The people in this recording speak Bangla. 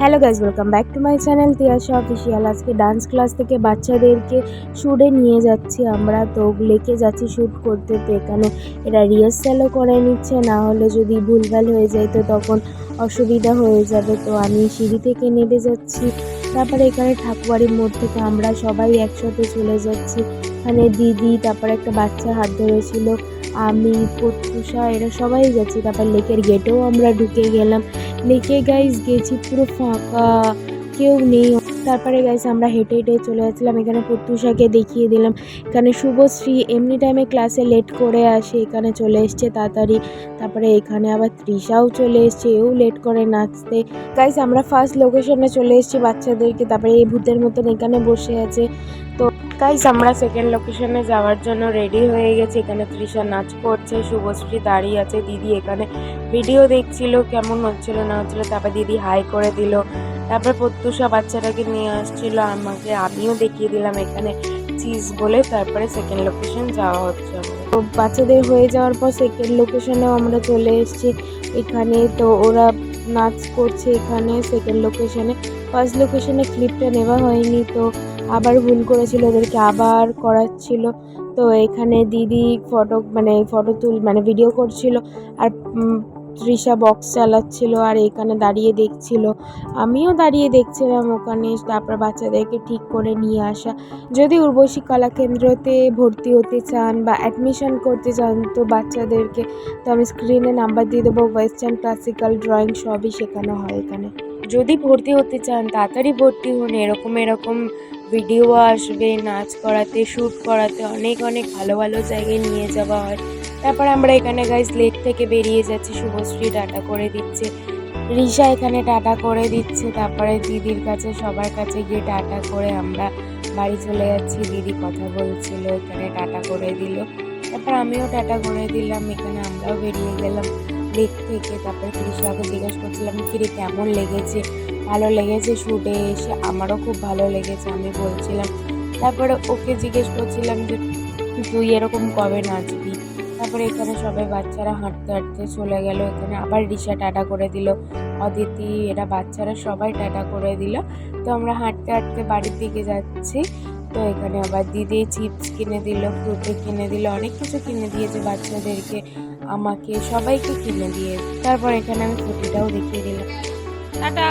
Hello guys, welcome back to my channel Tiyasha official. আজকে ডান্স ক্লাস থেকে বাচ্চাদেরকে শুটে নিয়ে যাচ্ছি আমরা, তো লেকে যাচ্ছি শ্যুট করতে। তো এখানে এরা রিহার্সালও করে নিচ্ছে, না হলে যদি ভুলভাল হয়ে যায় তো তখন অসুবিধা হয়ে যাবে। তো আমি সিঁড়ি থেকে নেমে যাচ্ছি, তারপরে এখানে ঠাকুরবাড়ির মোড় থেকে আমরা সবাই একসাথে চলে যাচ্ছি। এখানে দিদি, তারপরে একটা বাচ্চা হাত ধরেছিল, আমি, প্রত্যুষা, এরা সবাই যাচ্ছি। তারপর লেকের গেটেও আমরা ঢুকে গেলাম। লেকে গাইস গেছি, পুরো ফাঁকা, কেউ নেই। তারপরে গাইস আমরা হেঁটে হেঁটে চলে যাচ্ছিলাম। এখানে প্রত্যুষাকে দেখিয়ে দিলাম। এখানে শুভশ্রী এমনি টাইমে ক্লাসে লেট করে আসে, এখানে চলে এসছে তাড়াতাড়ি। তারপরে এখানে আবার তৃষাও চলে এসছে, এও লেট করে নাচতে। গাইস আমরা ফার্স্ট লোকেশনে চলে এসেছি বাচ্চাদেরকে, তারপরে এই ভূতের মতন এখানে বসে আছে। তো গাইস আমরা সেকেন্ড লোকেশনে যাওয়ার জন্য রেডি হয়ে গেছি। এখানে তৃষা নাচ করছে, শুভশ্রী দাঁড়িয়ে আছে, দিদি এখানে ভিডিও দেখছিল কেমন হচ্ছিল না হচ্ছিল। তারপর দিদি হাই করে দিল। তারপর প্রত্যুষা বাচ্চাটাকে নিয়ে আসছিল আমাকে, আমিও দেখিয়ে দিলাম এখানে চিজ বলে। তারপরে সেকেন্ড লোকেশন যাওয়া হচ্ছে আমাদের। তো বাচ্চাদের হয়ে যাওয়ার পর সেকেন্ড লোকেশনেও আমরা চলে এসেছি এখানে। তো ওরা নাচ করছে এখানে সেকেন্ড লোকেশনে। ফার্স্ট লোকেশনে ক্লিপটা নেওয়া হয়নি, তো আবার ভুল করেছিল, ওদেরকে আবার করাচ্ছিল। তো এখানে দিদি ফটো ভিডিও করছিল, আর তৃষা বক্স চালাচ্ছিল, আর এখানে দাঁড়িয়ে দেখছিল। আমিও দাঁড়িয়ে দেখছিলাম ওখানে। তারপর বাচ্চাদেরকে ঠিক করে নিয়ে আসা। যদি উর্বশী কলা কেন্দ্রতে ভর্তি হতে চান বা অ্যাডমিশন করতে চান তো বাচ্চাদেরকে, তো আমি স্ক্রিনে নাম্বার দিয়ে দেবো। ওয়েস্টার্ন, ক্লাসিক্যাল, ড্রয়িং সবই শেখানো হয় এখানে। যদি ভর্তি হতে চান তাড়াতাড়ি ভর্তি হন। এরকম ভিডিও আসবে, নাচ করাতে, শ্যুট করাতে, অনেক অনেক ভালো ভালো জায়গায় নিয়ে যাওয়া হয়। তারপর আমরা এখানে গাইস লেক থেকে বেরিয়ে যাচ্ছি। শুভশ্রী টাটা করে দিচ্ছে, রিশা এখানে টাটা করে দিচ্ছে। তারপরে দিদির কাছে, সবার কাছে গিয়ে টাটা করে আমরা বাড়ি চলে যাচ্ছি। দিদি কথা বলছিল, এখানে টাটা করে দিল। তারপর আমিও টাটা করে দিলাম, এখানে আমরাও বেরিয়ে গেলাম লেক থেকে। তারপরে তৃষাকে জিজ্ঞেস করছিলাম কিরে কেমন লেগেছে। ভালো লেগেছে শুটে এসে, আমারও খুব ভালো লেগেছে আমি বলছিলাম। তারপরে ওকে জিজ্ঞেস করছিলাম যে তুই এরকম কবে নাচবি। তারপরে এখানে সবাই বাচ্চারা হাঁটতে হাঁটতে চলে গেল। এখানে আবার রিশা টাটা করে দিল, অদিতি, এরা বাচ্চারা সবাই টাটা করে দিল। তো আমরা হাঁটতে হাঁটতে বাড়ির দিকে যাচ্ছি। তো এখানে আবার দিদি চিপস কিনে দিল, ফ্রুটি কিনে দিল, অনেক কিছু কিনে দিয়েছে বাচ্চাদেরকে, আমাকে, সবাইকে কিনে দিয়ে। তারপর এখানে আমি ফ্রুটিটাও দেখিয়ে দিলাম। টাটা।